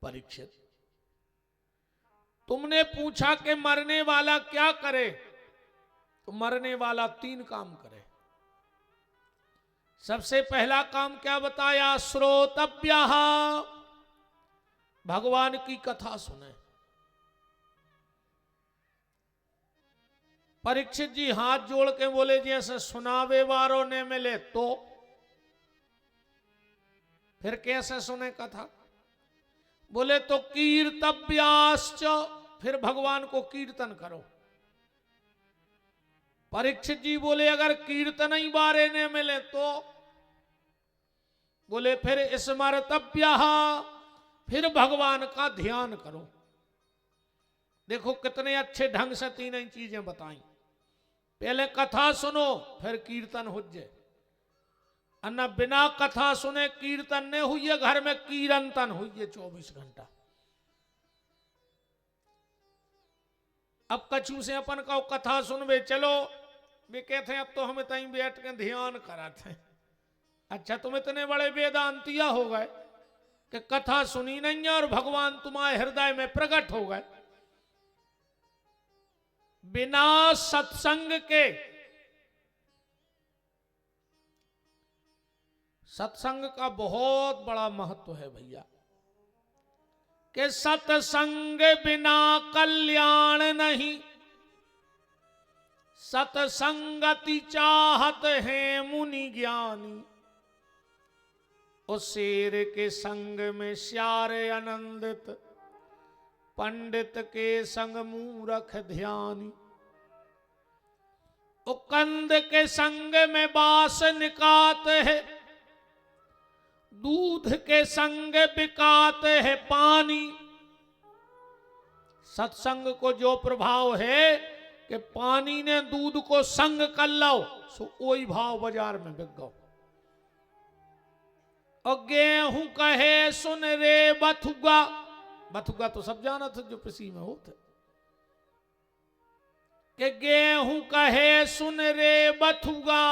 परीक्षित, तुमने पूछा कि मरने वाला क्या करे, तो मरने वाला 3 काम करे। सबसे पहला काम क्या बताया? श्रोतव्यः, भगवान की कथा सुने। परीक्षित जी हाथ जोड़ के बोले, जैसे सुनावे वारों ने मिले तो फिर कैसे सुने कथा? बोले तो कीर्तव्याश्च, फिर भगवान को कीर्तन करो। परीक्षित जी बोले अगर कीर्तन ही बारे ने मिले तो? बोले फिर स्मर्तव्यः, फिर भगवान का ध्यान करो। देखो कितने अच्छे ढंग से 3 चीजें बताई। पहले कथा सुनो, फिर कीर्तन हो जाए। अन्ना बिना कथा सुने कीर्तन नहीं हुई है, घर में कीर्तन हुई है 24 घंटा। अब कछु से अपन का कथा सुनवे चलो, वे कहते हैं अब तो हम तई बैठ के ध्यान कराते हैं। अच्छा तुम इतने बड़े वेदांतिया हो गए कि कथा सुनी नहीं है और भगवान तुम्हारे हृदय में प्रकट हो गए। बिना सत्संग के, सत्संग का बहुत बड़ा महत्व है भैया, कि सत्संग बिना कल्याण नहीं, सत्संगति चाहत है मुनि ज्ञानी, उस शेर के संग में श्यारे आनंदित, पंडित के संग मूरख ध्यानी। ओ कंद के संग में बास निकात है, दूध के संग बिकात है पानी। सत्संग को जो प्रभाव है कि पानी ने दूध को संग कर लो, सो वही भाव बाजार में बिक गो। और गेहूं कहे सुन रे बथुआ, बथुआ तो सब जाना था जो पिसी में होते, कि गेहूं कहे सुन रे बथुआ,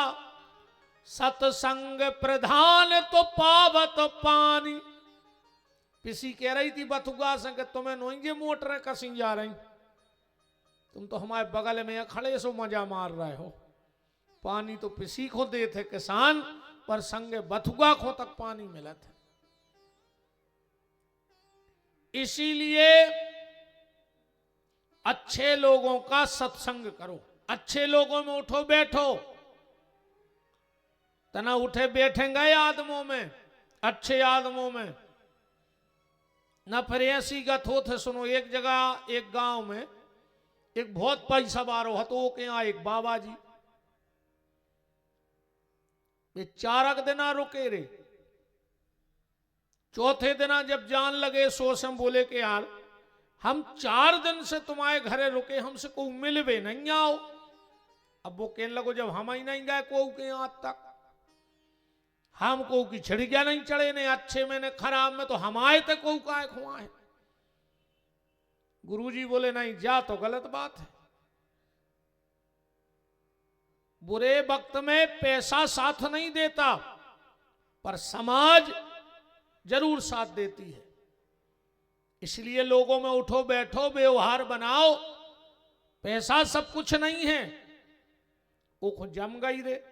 सत्संग प्रधान तो पावत पानी। पिसी कह रही थी बथुआ से कि तुम्हें नोएंगे मोटरें कसी जा रही, तुम तो हमारे बगल में खड़े सो मजा मार रहे हो। पानी तो पिसी को दे थे किसान, पर संगे बथुआ को तक पानी मिला था। इसीलिए अच्छे लोगों का सत्संग करो, अच्छे लोगों में उठो बैठो। तना उठे बैठेंगे आदमों में, अच्छे आदमों में न। फिर ऐसी गत होते सुनो, एक जगह एक गांव में एक बहुत पैसा बारो हतो के यहाँ एक बाबा जी, वे 4 दिन रुके रे। चौथे दिन जब जान लगे सोच हम बोले कि यार हम 4 दिन से तुम्हारे घरे रुके, हमसे को मिलवे नहीं आओ। अब वो कहने लगो जब हम ही नहीं गए को के यहाँ तक, हमको की छिड़किया नहीं चढ़े ने, अच्छे में ने खराब में, तो हम आए थे को का खुआए। गुरुजी बोले नहीं जा तो गलत बात है। बुरे वक्त में पैसा साथ नहीं देता, पर समाज जरूर साथ देती है। इसलिए लोगों में उठो बैठो, व्यवहार बनाओ। पैसा सब कुछ नहीं है। वो खुद जम गई रे,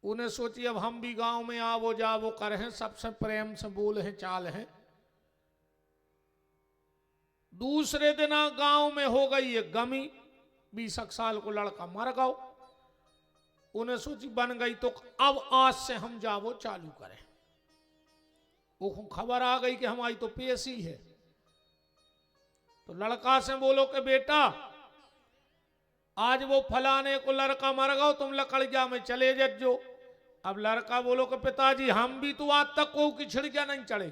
उन्हें सोची अब हम भी गांव में आवो जावो कर हैं, सबसे प्रेम से बोल हैं चाल हैं। दूसरे दिन गांव में हो गई एक गमी, 20 साल को लड़का मर गया। उन्हें सोची बन गई तो अब आज से हम जावो चालू करें। वो खबर आ गई कि हमारी तो पेशी है। तो लड़का से बोलो कि बेटा आज वो फलाने को लड़का मर गया, तुम लकड़िया में चले जो। अब लड़का बोलो कि पिताजी हम भी तो आज तक को की छिड़किया नहीं चढ़े,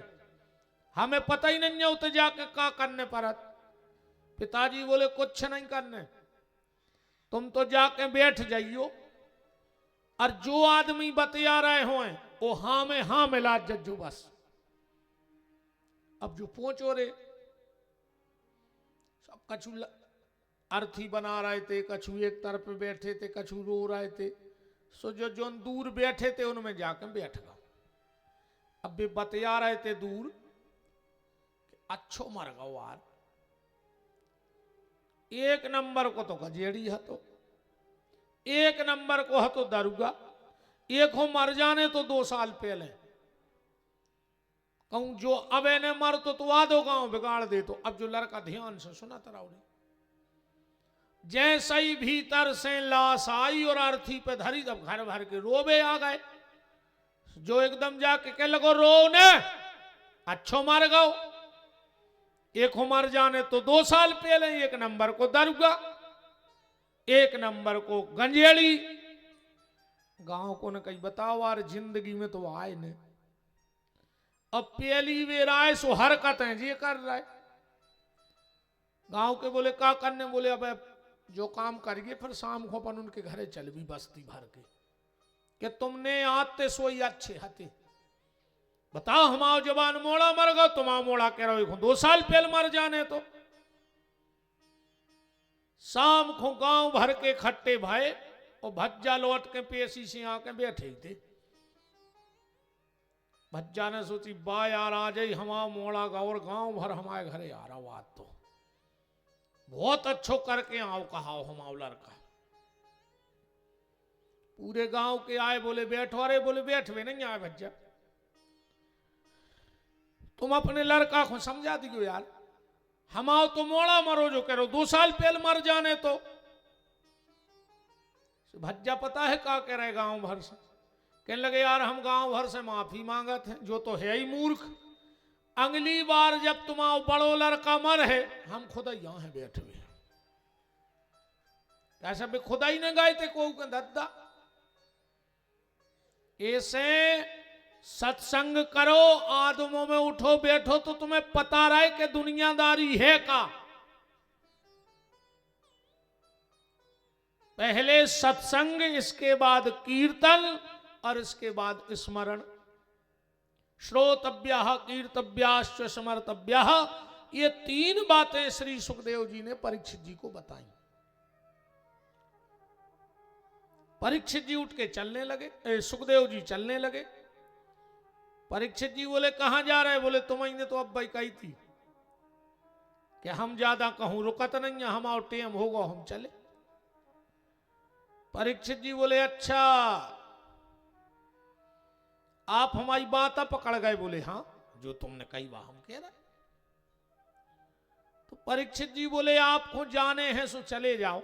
हमें पता ही नहीं है उते जाके क्या करने पर। पिताजी बोले कुछ नहीं करने, तुम तो जाके बैठ जाइयो, और जो आदमी बतिया रहे हो वो हाँ में हाँ मिला जज्जू बस। अब जो पहुंचो रे, सब कछु अर्थी बना रहे थे, कछु एक तरफ बैठे थे, कछु रो रहे थे। सो जो दूर बैठे थे उनमें जाकर बैठ गए। अब वे बतिया रहे थे दूर, अच्छो मर गो यार। एक नंबर को तो गजेड़ी हतो, एक नंबर को हतो दरुगा, एक हो मर जाने तो 2 साल पहले कहूं जो अब एने मर तो आधो गांव बिगाड़ दे। तो अब जो लड़का ध्यान से सुना तरावड़ी, जैसे ही भीतर से लाश आई और अर्थी पे धरी, तब घर भर के रोबे आ गए। जो एकदम जाके कह लगो रो ने अच्छो मर गो, एक हो मर जाने तो 2 साल पहले, एक नंबर को दरुगा, एक नंबर को गंजेड़ी। गांव को न कहीं बताओ यार, जिंदगी में तो आए ने, अब पहली बेर आए सो हरकत है जी कर रहा है। गांव के बोले का करने, बोले अब जो काम करिए फिर शाम को अपन उनके घरे चल भी बस्ती भर के, कि तुमने आते सोई अच्छे हते। बताओ हमाओ जवान मोड़ा मर गो, तुम मोड़ा कह रहे हो 2 साल पहले मर जाने। तो शाम को गांव भर के खट्टे भाई और भज्जा लौट के पेशी से आके बैठे थे। भज्जा ने सोची बा यार आ जाई हमारा मोड़ा गौर, गांव भर हमारे घरे आ रहा बात तो बहुत अच्छो करके आओ कहा हमारा लड़का। पूरे गांव के आए, बोले बैठो, अरे बोले बैठवे नहीं आए भज्जा, तुम अपने लड़का को समझा दियो यार, हमाओ तो मोड़ा मरो जो करो 2 साल पहले मर जाने। तो भज्जा पता है का कह रहे गांव भर से, कहने लगे यार हम गांव भर से माफी मांगत हैं, जो तो है ही मूर्ख, अगली बार जब तुम्हारा बड़ो लड़का मर है हम खुदा यहां है बैठे हुए, ऐसा भी खुदा ही न गए थे को दद्दा। ऐसे सत्संग करो, आदमों में उठो बैठो तो तुम्हें पता रहे कि दुनियादारी है का। पहले सत्संग, इसके बाद कीर्तन और इसके बाद स्मरण। श्रोतव्यः कीर्तव्याश्च स्मर्तव्यः, ये 3 बातें श्री सुखदेव जी ने परीक्षित जी को बताई। परीक्षित जी उठ के चलने लगे, सुखदेव जी चलने लगे। परीक्षित जी बोले कहां जा रहे, बोले तुम्हें तो अब भाई कही थी कि हम ज्यादा कहूं रुकत नहीं है, हमारा टेम होगा हम चले। परीक्षित जी बोले अच्छा आप हमारी बात पकड़ गए, बोले हाँ जो तुमने कही वह हम कह रहे। तो परीक्षित जी बोले आपको जाने हैं सो चले जाओ,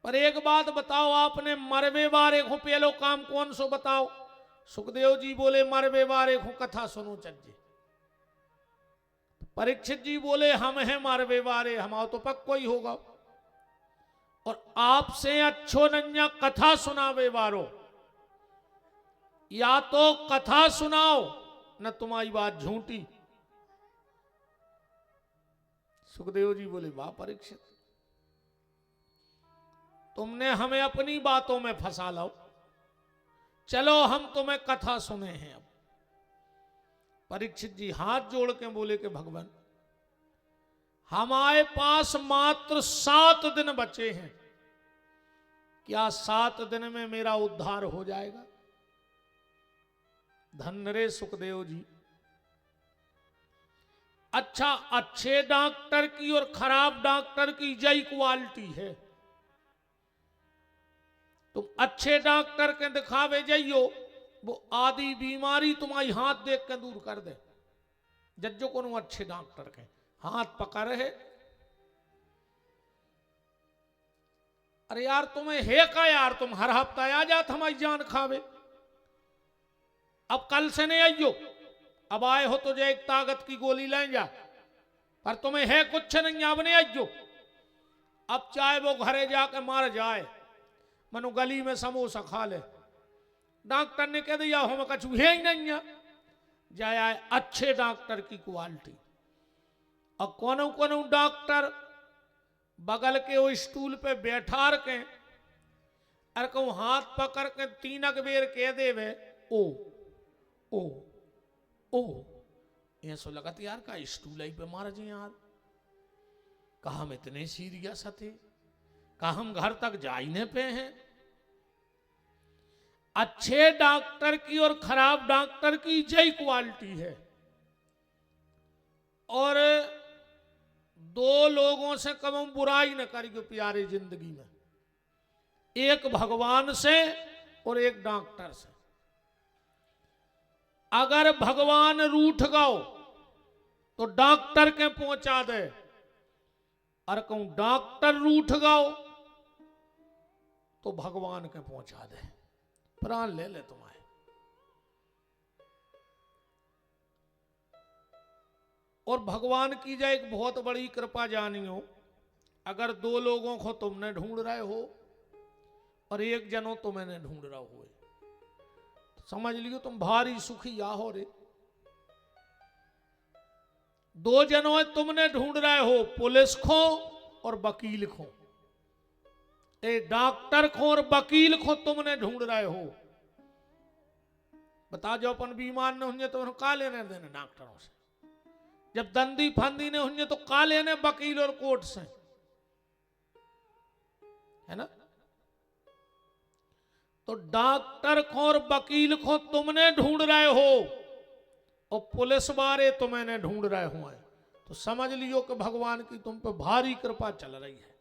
पर एक बात बताओ आपने मरवे बारे को पहलो काम कौन सो बताओ। सुखदेव जी बोले मरवे बारे को कथा सुनो चज्जे। परीक्षित जी बोले हम हैं मरवे बारे, हमारा तो पक्को ही होगा, और आपसे अच्छो नन्या कथा सुनावे बारो, या तो कथा सुनाओ न तुम्हारी बात झूठी। सुखदेव जी बोले वाह परीक्षित, तुमने हमें अपनी बातों में फंसा लो, चलो हम तुम्हें कथा सुने हैं। अब परीक्षित जी हाथ जोड़ के बोले कि भगवान हमारे पास मात्र 7 दिन बचे हैं, क्या 7 दिन में मेरा उद्धार हो जाएगा। धन्य रे सुखदेव जी, अच्छा अच्छे डॉक्टर की और खराब डॉक्टर की जय क्वालिटी है। तुम अच्छे डॉक्टर के दिखावे जाइयो, वो आदि बीमारी तुम्हारी हाथ देख के दूर कर दे। जज्जो को अच्छे डॉक्टर के हाथ पकड़ है, अरे यार तुम्हें है का यार, तुम हर हफ्ता आ जात हमारी जान खावे। अब कल से नहीं आइयो, अब आए हो तो जो एक ताकत की गोली ले जा, पर तुम्हें है कुछ नहीं, अब नहीं आइयो। अब चाहे वो घरे जाके मार जाए, मनु गली में समोसा खा ले, डॉक्टर ने कह दिया हम कछु है ही नहीं है। जाए अच्छे डॉक्टर की क्वालिटी। और कोनो कोनो डॉक्टर बगल के वो स्टूल पे बैठा के अरे कहूँ हाथ पकड़ के 3 बेर कह देवे ओ ओ ओ, ऐसा लगत यार का स्टूल ही पे मार जी यार, कहा हम इतने सीरियस थे, कहा हम घर तक जा ही नहीं पे हैं। अच्छे डॉक्टर की और खराब डॉक्टर की जय क्वालिटी है। और दो लोगों से कभी बुराई न करियो प्यारे जिंदगी में, एक भगवान से और एक डॉक्टर से। अगर भगवान रूठ गओ तो डॉक्टर के पहुंचा दे, और कहूं डॉक्टर रूठ गओ तो भगवान के पहुंचा दे, प्राण ले ले तुम्हारे। और भगवान की जाए एक बहुत बड़ी कृपा जानियो, अगर दो लोगों को तुमने ढूंढ रहे हो और एक जनो तुम्हें ढूंढ रहा हो, तो समझ लियो तुम भारी सुखी या हो रे। दो जनों तुमने ढूंढ रहे हो, पुलिस को और वकील को, डॉक्टर को और वकील को तुमने ढूंढ रहे हो। बता जो अपन बीमार ने होंगे तो का लेने देने डॉक्टरों से, जब दंदी फंदी ने होंगे तो का लेने वकील और कोर्ट से, है ना। तो डॉक्टर को और वकील को तुमने ढूंढ रहे हो और पुलिस वाले तुम्हें ढूंढ रहे हुए, तो समझ लियो कि भगवान की तुम पे भारी कृपा चल रही है।